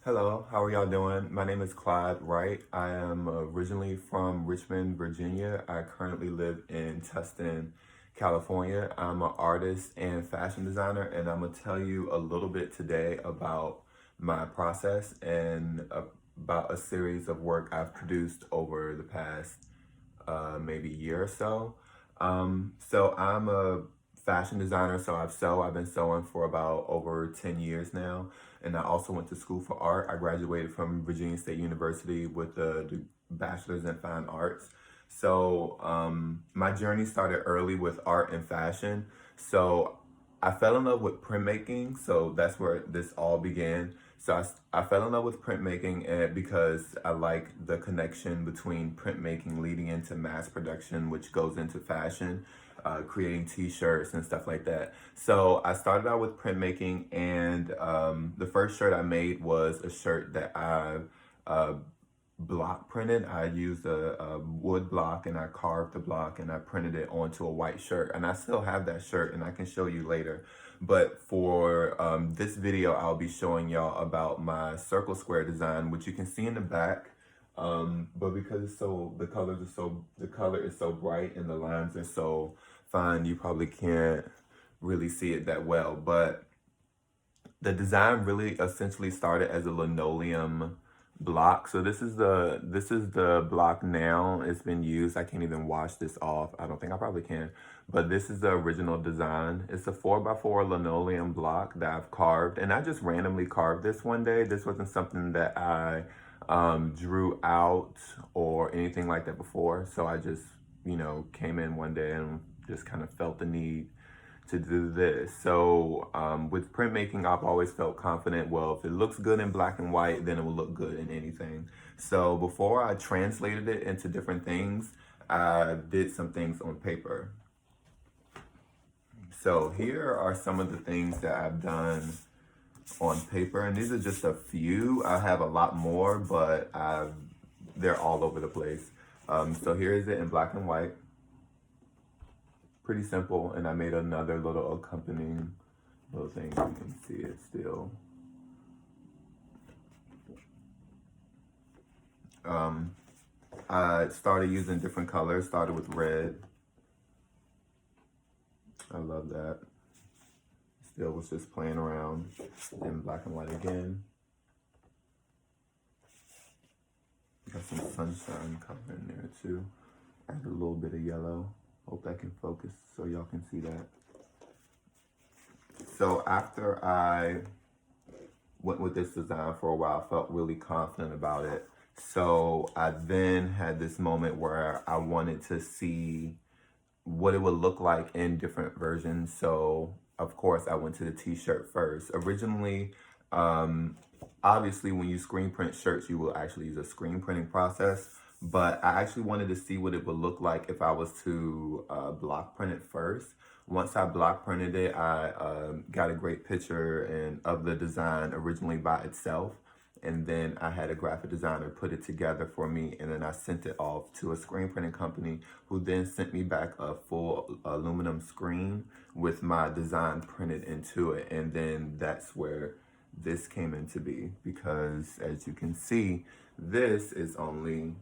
Hello, how are y'all doing? My name is Clyde Wright. I am originally from Richmond, Virginia. I currently live in Tustin, California. I'm an artist and fashion designer, and I'm gonna tell you a little bit today about my process and about a series of work I've produced over the past maybe year or so. So I'm a fashion designer, so I've been sewing for about over 10 years now. And I also went to school for art. I graduated from Virginia State University with a bachelor's in fine arts. So my journey started early with art and fashion. So I fell in love with printmaking, so that's where this all began. So I fell in love with printmaking and because I like the connection between printmaking leading into mass production, which goes into fashion, creating t-shirts and stuff like that. So I started out with printmaking, and the first shirt I made was a shirt that I uh, block printed. I used a wood block and I carved the block and I printed it onto a white shirt. And I still have that shirt and I can show you later. But for this video, I'll be showing y'all about my CircleSquare design, which you can see in the back. But because the color is so bright and the lines are so fine, you probably can't really see it that well. But the design really essentially started as a linoleum block. So this is the block now. It's been used. I can't even wash this off. I don't think I probably can. But this is the original design. It's a 4x4 linoleum block that I've carved. And I just randomly carved this one day. This wasn't something that I drew out or anything like that before. So I just, came in one day and just kind of felt the need to do this. So with printmaking, I've always felt confident, well, if it looks good in black and white, then it will look good in anything. So before I translated it into different things, I did some things on paper. So here are some of the things that I've done on paper, and these are just a few. I have a lot more, but they're all over the place. So here is it in black and white. Pretty simple, and I made another little accompanying little thing. You can see it still. I started using different colors. Started with red. I love that. Still was just playing around. Then black and white again. Got some sunshine color in there too. Add a little bit of yellow. Hope that can focus so y'all can see that. So after I went with this design for a while, I felt really confident about it. So I then had this moment where I wanted to see what it would look like in different versions. So of course I went to the t-shirt first. Originally, obviously when you screen print shirts, you will actually use a screen printing process. But I actually wanted to see what it would look like if I was to block print it first. Once I block printed it, I got a great picture of the design originally by itself. And then I had a graphic designer put it together for me, and then I sent it off to a screen printing company who then sent me back a full aluminum screen with my design printed into it. And then that's where this came into be, because as you can see, this is only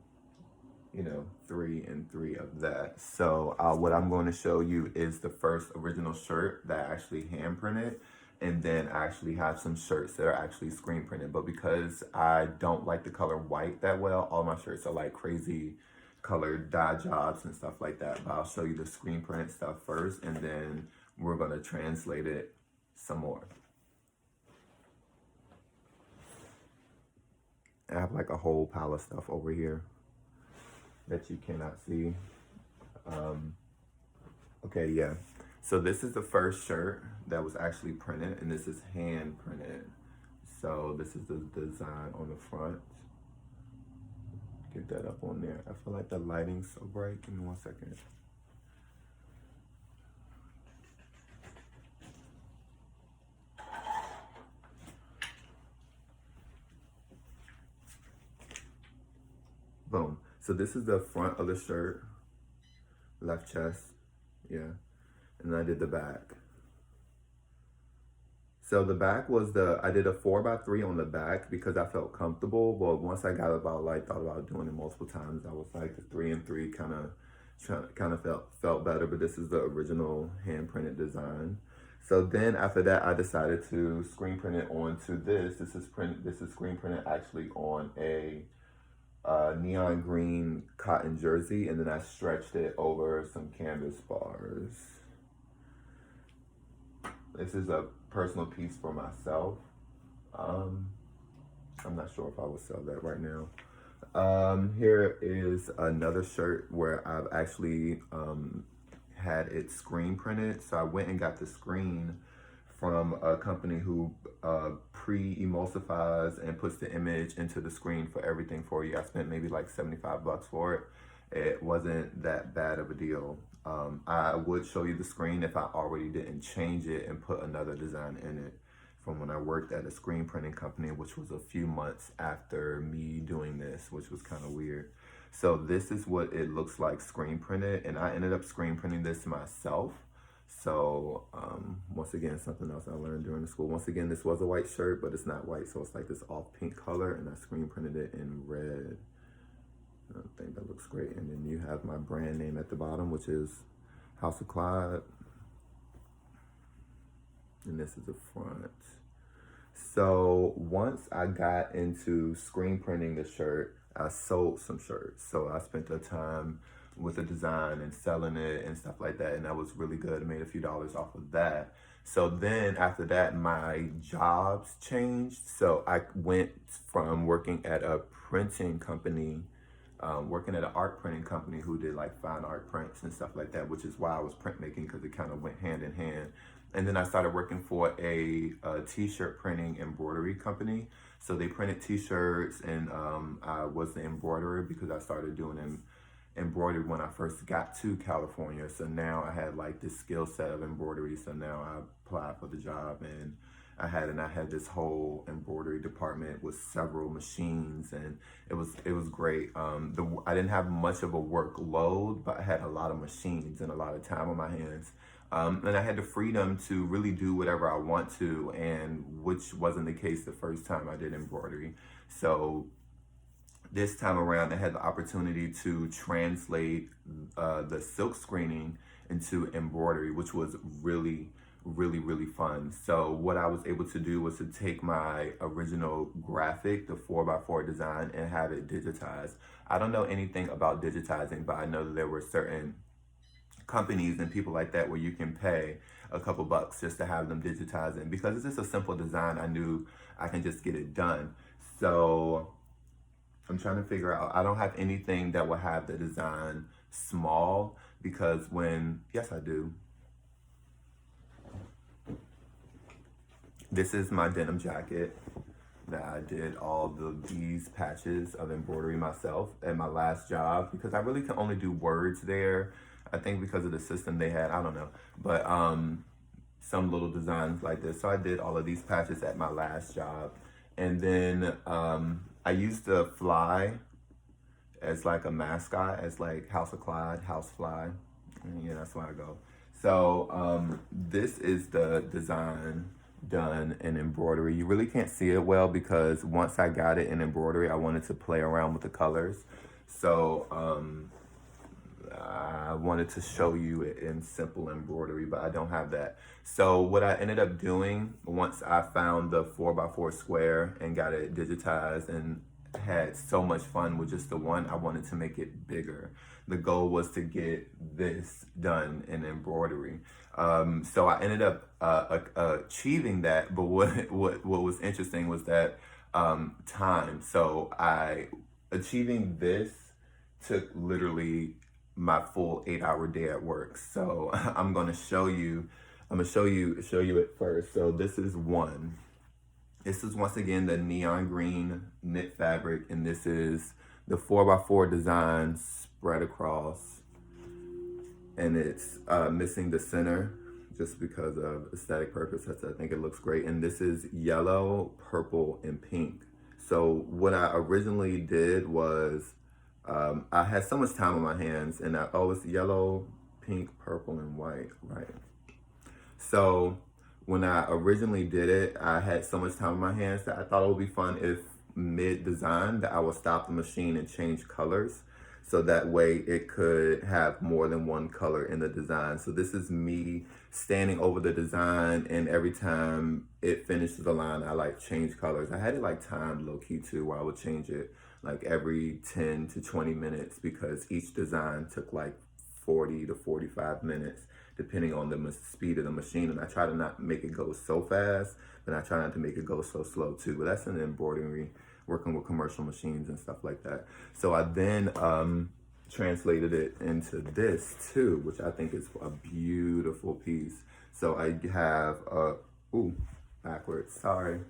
3 and 3 of that. So what I'm going to show you is the first original shirt that I actually hand printed, and then I actually have some shirts that are actually screen printed. But because I don't like the color white that well, all my shirts are like crazy colored dye jobs and stuff like that. But I'll show you the screen printed stuff first, and then we're going to translate it some more. I have like a whole pile of stuff over here that you cannot see. Okay, yeah. So this is the first shirt that was actually printed, and this is hand printed. So this is the design on the front. Get that up on there. I feel like the lighting's so bright. Give me 1 second. Boom. So this is the front of the shirt, left chest, yeah. And I did the back. So the back was I did a 4x3 on the back because I felt comfortable. But once I got about thought about doing it multiple times, I was like the 3 and 3 kind of felt better. But this is the original hand printed design. So then after that, I decided to screen print it onto this. This is screen printed actually on a neon green cotton jersey, and then I stretched it over some canvas bars. This is a personal piece for myself. I'm not sure if I would sell that right now. Here is another shirt where I've actually had it screen printed. So I went and got the screen from a company who pre-emulsifies and puts the image into the screen for everything for you. I spent maybe like 75 bucks for it. It wasn't that bad of a deal. I would show you the screen if I already didn't change it and put another design in it from when I worked at a screen printing company, which was a few months after me doing this, which was kind of weird. So this is what it looks like screen printed, and I ended up screen printing this myself. So once again, something else I learned during the school. Once again, this was a white shirt, but it's not white, so it's like this off pink color, and I screen printed it in red. I think that looks great. And then you have my brand name at the bottom, which is House of Clyde. And this is the front. So once I got into screen printing the shirt, I sold some shirts. So I spent the time with the design and selling it and stuff like that. And that was really good. I made a few dollars off of that. So then after that, my jobs changed. So I went from working at a printing company, working at an art printing company who did like fine art prints and stuff like that, which is why I was printmaking, because it kind of went hand in hand. And then I started working for a t-shirt printing embroidery company. So they printed t-shirts, and I was the embroiderer because I started doing embroidery when I first got to California. So now I had like this skill set of embroidery. So now I applied for the job, and I had this whole embroidery department with several machines, and it was great. I didn't have much of a workload, but I had a lot of machines and a lot of time on my hands. And I had the freedom to really do whatever I want to, and which wasn't the case the first time I did embroidery. So this time around, I had the opportunity to translate the silk screening into embroidery, which was really fun. So what I was able to do was to take my original graphic, the 4x4 design, and have it digitized. I don't know anything about digitizing, but I know that there were certain companies and people like that where you can pay a couple bucks just to have them digitize it. And because it's just a simple design, I knew I can just get it done. So I'm trying to figure out, I don't have anything that will have the design small, because yes, I do. This is my denim jacket that I did all these patches of embroidery myself at my last job, because I really can only do words there. I think because of the system they had, I don't know. But some little designs like this. So I did all of these patches at my last job. And then I used the fly as like a mascot, as like House of Clyde, House Fly. And yeah, that's where I go. So this is the design done in embroidery. You really can't see it well because once I got it in embroidery, I wanted to play around with the colors. So I wanted to show you it in simple embroidery, but I don't have that. So what I ended up doing once I found the 4x4 square and got it digitized and had so much fun with just the one, I wanted to make it bigger. The goal was to get this done in embroidery. So I ended up achieving that, but what was interesting was that time. So achieving this took literally my full 8-hour day at work. So I'm gonna show you it first. So this is one. This is once again the neon green knit fabric, and this is the 4x4 design spread across, and it's missing the center just because of aesthetic purposes. I think it looks great. And this is yellow, purple, and pink. So what I originally did was I had so much time on my hands, and it's yellow, pink, purple, and white, right? So When I originally did it, I had so much time on my hands that I thought it would be fun if mid-design that I would stop the machine and change colors. So that way it could have more than one color in the design. So this is me standing over the design, and every time it finishes the line, I like change colors. I had it like timed low key too, where I would change it like every 10 to 20 minutes because each design took like 40 to 45 minutes depending on the speed of the machine. And I try to not make it go so fast, but I try not to make it go so slow too. But that's an embroidery, working with commercial machines and stuff like that. So I then translated it into this too, which I think is a beautiful piece. So I have, ooh, backwards, sorry.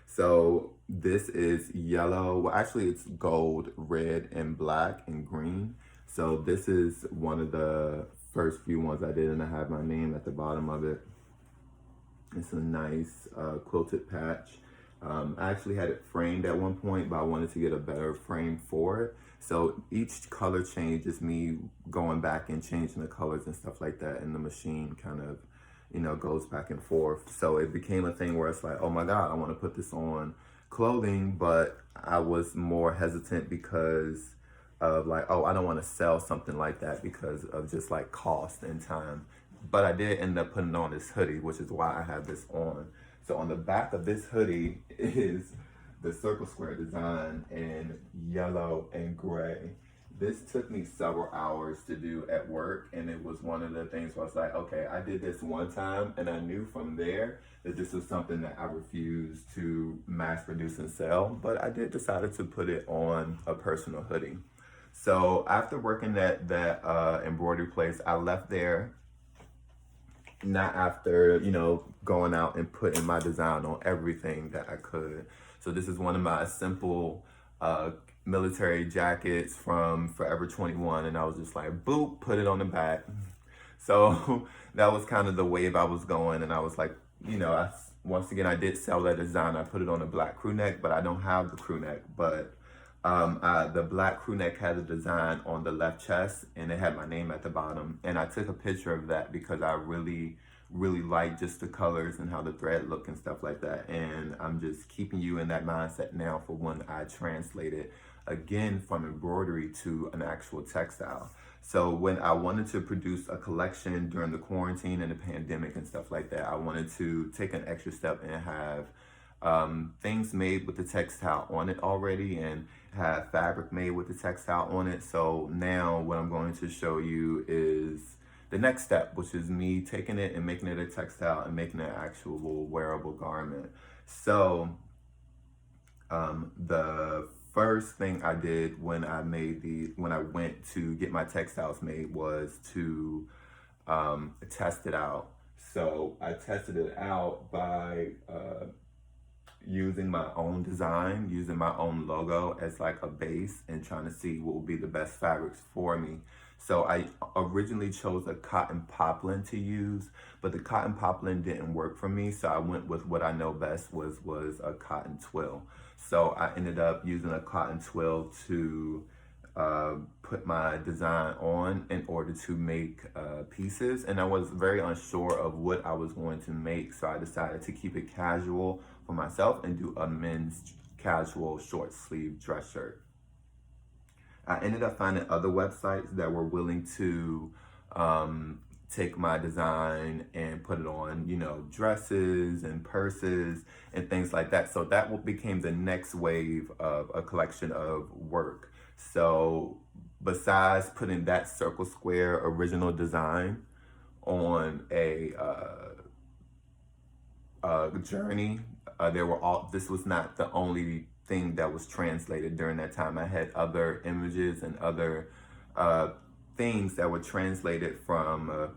So this is yellow, well actually it's gold, red, and black, and green. So this is one of the first few ones I did, and I have my name at the bottom of it. It's a nice quilted patch. I actually had it framed at one point, but I wanted to get a better frame for it. So each color change is me going back and changing the colors and stuff like that, and the machine kind of, you know, goes back and forth. So it became a thing where it's like, oh my God, I want to put this on clothing, but I was more hesitant because of like, oh, I don't want to sell something like that because of just like cost and time. But I did end up putting on this hoodie, which is why I have this on. So on the back of this hoodie is the CircleSquare design in yellow and gray. This took me several hours to do at work, and it was one of the things where I was like, okay, I did this one time, and I knew from there that this was something that I refused to mass produce and sell, but I did decide to put it on a personal hoodie. So after working at that embroidery place, I left there, not after, you know, going out and putting my design on everything that I could. So this is one of my simple military jackets from Forever 21, and I was just like, boop, put it on the back. So that was kind of the wave I was going, and I was like, you know, once again, I did sell that design. I put it on a black crew neck, but I don't have the crew neck. But the black crew neck had a design on the left chest, and it had my name at the bottom. And I took a picture of that because I really like just the colors and how the thread look and stuff like that. And I'm just keeping you in that mindset now for when I translate it again from embroidery to an actual textile. So when I wanted to produce a collection during the quarantine and the pandemic and stuff like that, I wanted to take an extra step and have things made with the textile on it already, and have fabric made with the textile on it. So now what I'm going to show you is the next step, which is me taking it and making it a textile and making it an actual wearable garment. So the first thing I did when I went to get my textiles made was to test it out. So I tested it out by using my own design, using my own logo as like a base, and trying to see what would be the best fabrics for me. So I originally chose a cotton poplin to use, but the cotton poplin didn't work for me. So I went with what I know best was a cotton twill. So I ended up using a cotton twill to put my design on in order to make pieces. And I was very unsure of what I was going to make. So I decided to keep it casual for myself and do a men's casual short sleeve dress shirt. I ended up finding other websites that were willing to take my design and put it on, you know, dresses and purses and things like that. So that became the next wave of a collection of work. So besides putting that CircleSquare original design on a journey, this was not the only thing that was translated during that time. I had other images and other things that were translated from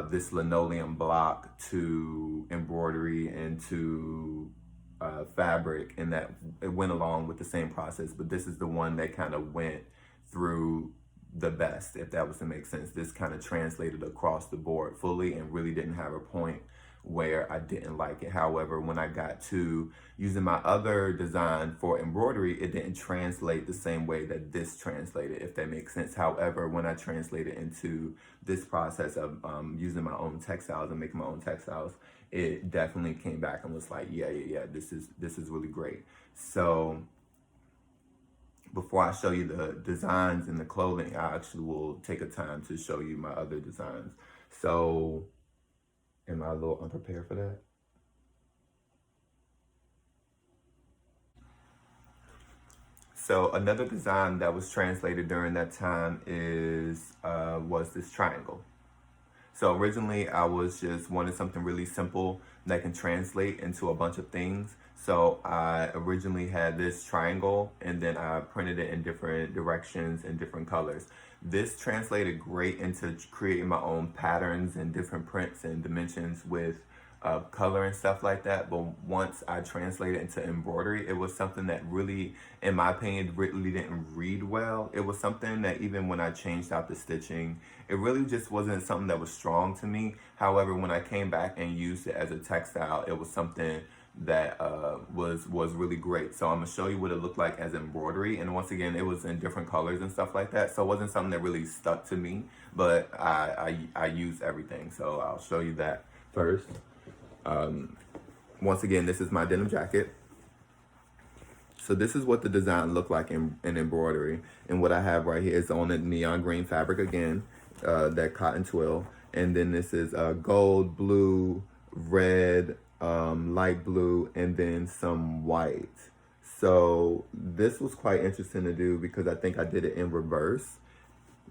this linoleum block to embroidery and to fabric, and that it went along with the same process. But this is the one that kind of went through the best, if that was to make sense. This kind of translated across the board fully and really didn't have a point where I didn't like it. However, when I got to using my other design for embroidery, it didn't translate the same way that this translated, if that makes sense. However, when I translated into this process of using my own textiles and making my own textiles, it definitely came back and was like, yeah, this is really great. So before I show you the designs and the clothing, I actually will take a time to show you my other designs. So am I a little unprepared for that? So another design that was translated during that time was this triangle. So originally I was just wanted something really simple that can translate into a bunch of things. So I originally had this triangle and then I printed it in different directions and different colors. This translated great into creating my own patterns and different prints and dimensions with color and stuff like that. But once I translated into embroidery, it was something that really, in my opinion, really didn't read well. It was something that even when I changed out the stitching, it really just wasn't something that was strong to me. However, when I came back and used it as a textile, it was something that was really great. So I'm gonna show you what it looked like as embroidery. And once again, it was in different colors and stuff like that. So it wasn't something that really stuck to me, but I used everything. So I'll show you that first. Once again, this is my denim jacket. So this is what the design looked like in embroidery. And what I have right here is on the neon green fabric again, that cotton twill. And then this is gold, blue, red, light blue, and then some white. So this was quite interesting to do because I think I did it in reverse.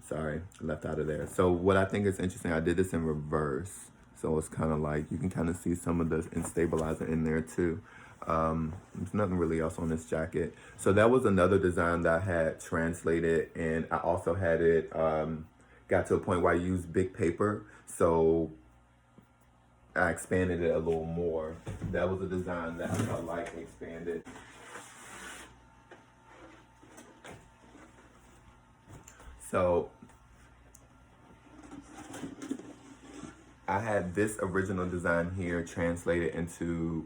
Sorry, left out of there. So what I think is interesting, I did this in reverse. So it's kind of like, you can kind of see some of the stabilizer in there too. There's nothing really else on this jacket. So that was another design that I had translated, and I also had it, got to a point where I used big paper. So I expanded it a little more. That was a design that I felt like expanded. So I had this original design here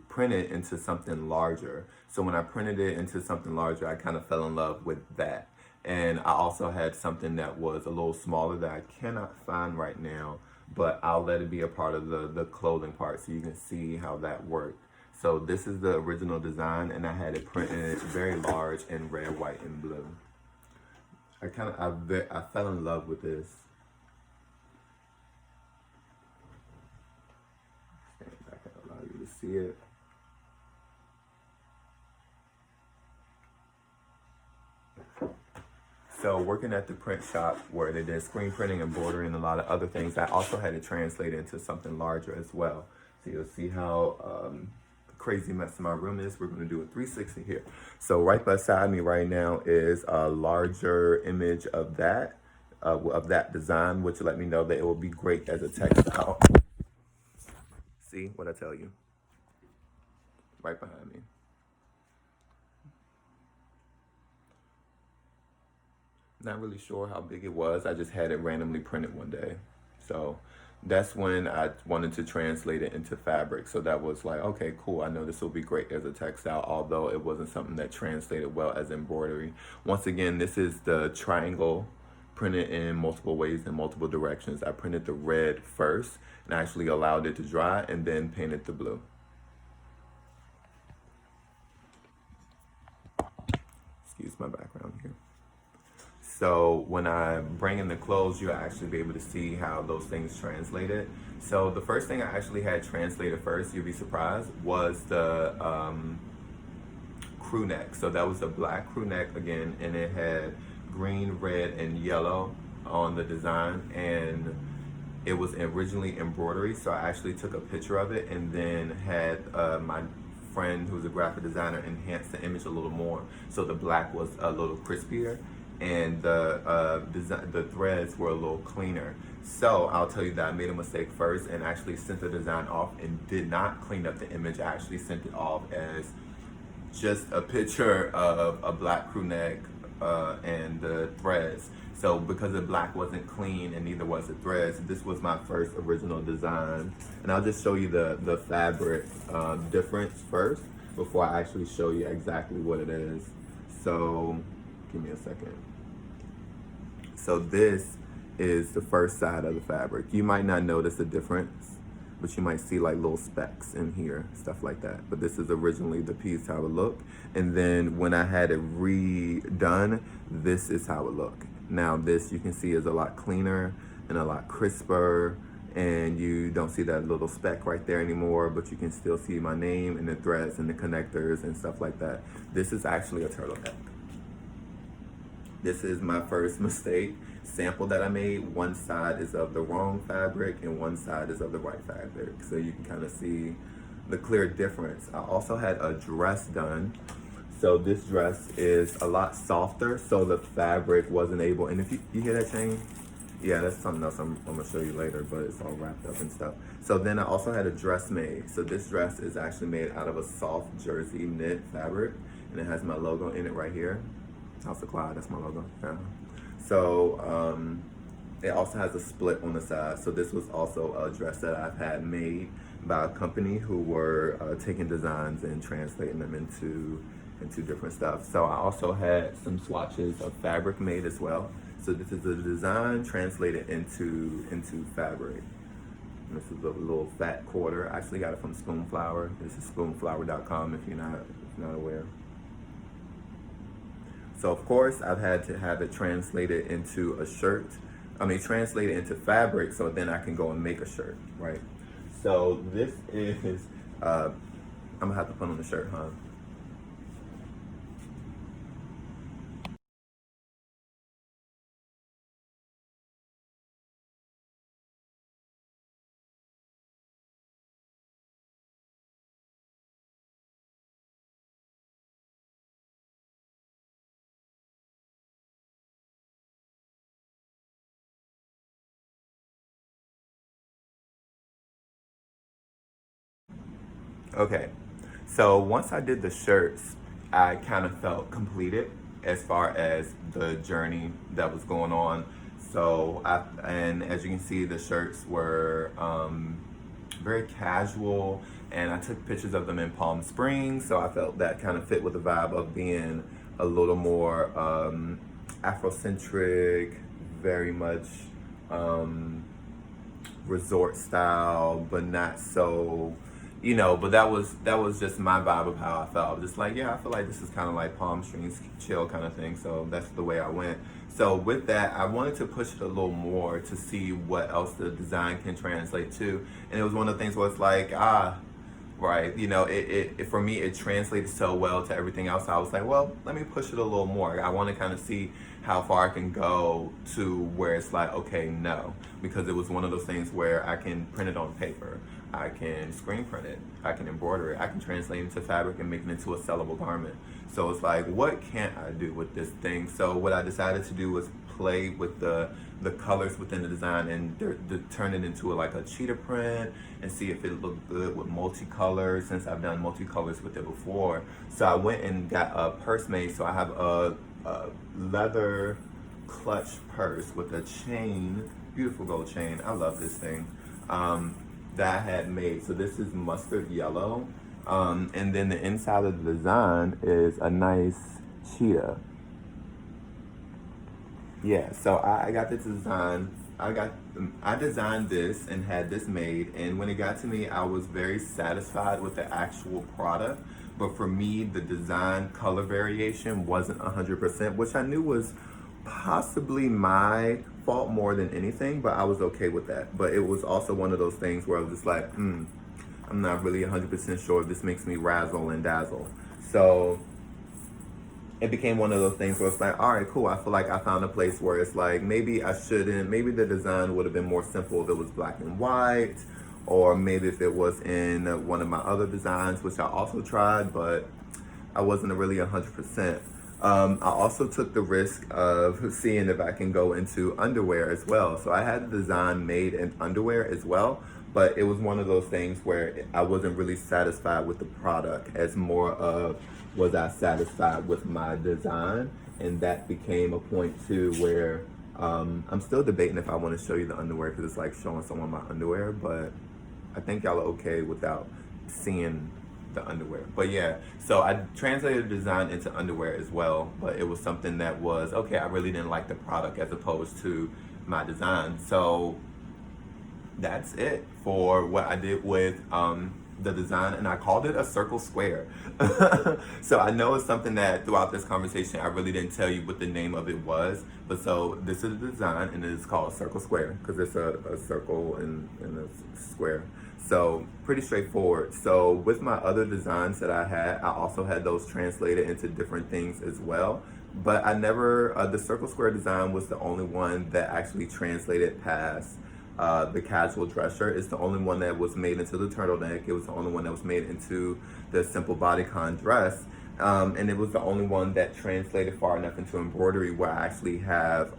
printed into something larger. So when I printed it into something larger, I kind of fell in love with that. And I also had something that was a little smaller that I cannot find right now, but I'll let it be a part of the clothing part so you can see how that worked. So this is the original design, and I had it printed very large in red, white, and blue. I fell in love with this. I can allow you to see it. So working at the print shop where they did screen printing, embroidery, and a lot of other things, I also had to translate into something larger as well. So you'll see how crazy mess my room is. We're going to do a 360 here. So right beside me right now is a larger image of that design, which let me know that it will be great as a textile. See what I tell you? Right behind me. Not really sure how big it was. I just had it randomly printed one day. So that's when I wanted to translate it into fabric. So that was like, okay, cool. I know this will be great as a textile, although it wasn't something that translated well as embroidery. Once again, this is the triangle printed in multiple ways in multiple directions. I printed the red first and actually allowed it to dry and then painted the blue. Excuse my background here. So when I bring in the clothes, you'll actually be able to see how those things translated. So the first thing I actually had translated first, you'll be surprised, was the crew neck. So that was a black crew neck again, and it had green, red, and yellow on the design, and it was originally embroidery. So I actually took a picture of it and then had my friend who's a graphic designer enhance the image a little more. So the black was a little crispier, and the threads were a little cleaner. So I'll tell you that I made a mistake first and actually sent the design off and did not clean up the image. I actually sent it off as just a picture of a black crew neck and the threads. So because the black wasn't clean and neither was the threads, this was my first original design. And I'll just show you the fabric difference first before I actually show you exactly what it is. So give me a second. So this is the first side of the fabric. You might not notice a difference, but you might see like little specks in here, stuff like that. But this is originally the piece how it looked. And then when I had it redone, this is how it looked. Now this you can see is a lot cleaner and a lot crisper, and you don't see that little speck right there anymore, but you can still see my name and the threads and the connectors and stuff like that. This is actually a turtleneck. This is my first mistake sample that I made. One side is of the wrong fabric and one side is of the right fabric. So you can kind of see the clear difference. I also had a dress done. So this dress is a lot softer, so the fabric wasn't able, and if you hear that chain? Yeah, that's something else I'm gonna show you later, but it's all wrapped up and stuff. So then I also had a dress made. So this dress is actually made out of a soft jersey knit fabric, and it has my logo in it right here. House of Clyde, that's my logo. Yeah. So it also has a split on the side. So this was also a dress that I've had made by a company who were taking designs and translating them into different stuff. So I also had some swatches of fabric made as well. So this is a design translated into fabric. And this is a little fat quarter. I actually got it from Spoonflower. This is spoonflower.com if you're not aware. So of course I've had to have it translated into a shirt. Translated into fabric so then I can go and make a shirt, right? So this is, I'm gonna have to put on the shirt, huh? Okay, so once I did the shirts, I kind of felt completed as far as the journey that was going on. So, and as you can see, the shirts were very casual, and I took pictures of them in Palm Springs, so I felt that kind of fit with the vibe of being a little more Afrocentric, very much resort style, but not so, but that was just my vibe of how I felt. I was just like, yeah, I feel like this is kind of like Palm Springs chill kind of thing. So that's the way I went. So with that, I wanted to push it a little more to see what else the design can translate to. And it was one of the things where it's like, right, it for me, it translated so well to everything else. I was like, well, let me push it a little more. I want to kind of see how far I can go to where it's like, okay, no, because it was one of those things where I can print it on paper, I can screen print it, I can embroider it, I can translate it into fabric and make it into a sellable garment. So it's like, what can't I do with this thing? So what I decided to do was play with the colors within the design and turn it into like a cheetah print and see if it looked good with multicolors, since I've done multicolors with it before. So I went and got a purse made. So I have a leather clutch purse with a chain, beautiful gold chain. I love this thing. That I had made. So this is mustard yellow. And then the inside of the design is a nice cheetah. Yeah, so I got this design. I designed this and had this made, and when it got to me, I was very satisfied with the actual product. But for me, the design color variation wasn't 100%, which I knew was possibly my fault more than anything, but I was okay with that. But it was also one of those things where I was just like, I'm not really 100% sure if this makes me razzle and dazzle. So it became one of those things where it's like, all right, cool. I feel like I found a place where it's like, maybe I shouldn't, maybe the design would have been more simple if it was black and white, or maybe if it was in one of my other designs, which I also tried, but I wasn't really 100%. I also took the risk of seeing if I can go into underwear as well. So I had the design made in underwear as well, but it was one of those things where I wasn't really satisfied with the product, as more of, was I satisfied with my design? And that became a point too where I'm still debating if I want to show you the underwear, because it's like showing someone my underwear, but I think y'all are okay without seeing the underwear. But yeah, so I translated the design into underwear as well, but it was something that was, okay, I really didn't like the product as opposed to my design. So that's it for what I did with the design, and I called it a circle square. So I know it's something that throughout this conversation I really didn't tell you what the name of it was, but so this is the design and it's called circle square because it's a circle and a square. So pretty straightforward. So with my other designs that I had, I also had those translated into different things as well. But I never, the circle square design was the only one that actually translated past the casual dress shirt. It's the only one that was made into the turtleneck. It was the only one that was made into the simple bodycon dress. And it was the only one that translated far enough into embroidery where I actually have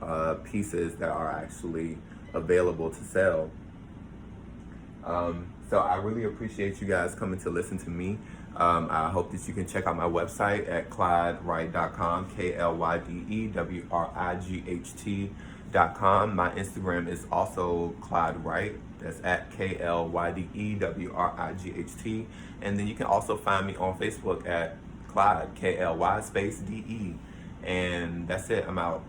pieces that are actually available to sell. So I really appreciate you guys coming to listen to me. I hope that you can check out my website at clydewright.com, KLYDEWRIGHT.com. My Instagram is also Clyde Wright. That's at KLYDEWRIGHT. And then you can also find me on Facebook at Clyde, KLY space DE. And that's it. I'm out.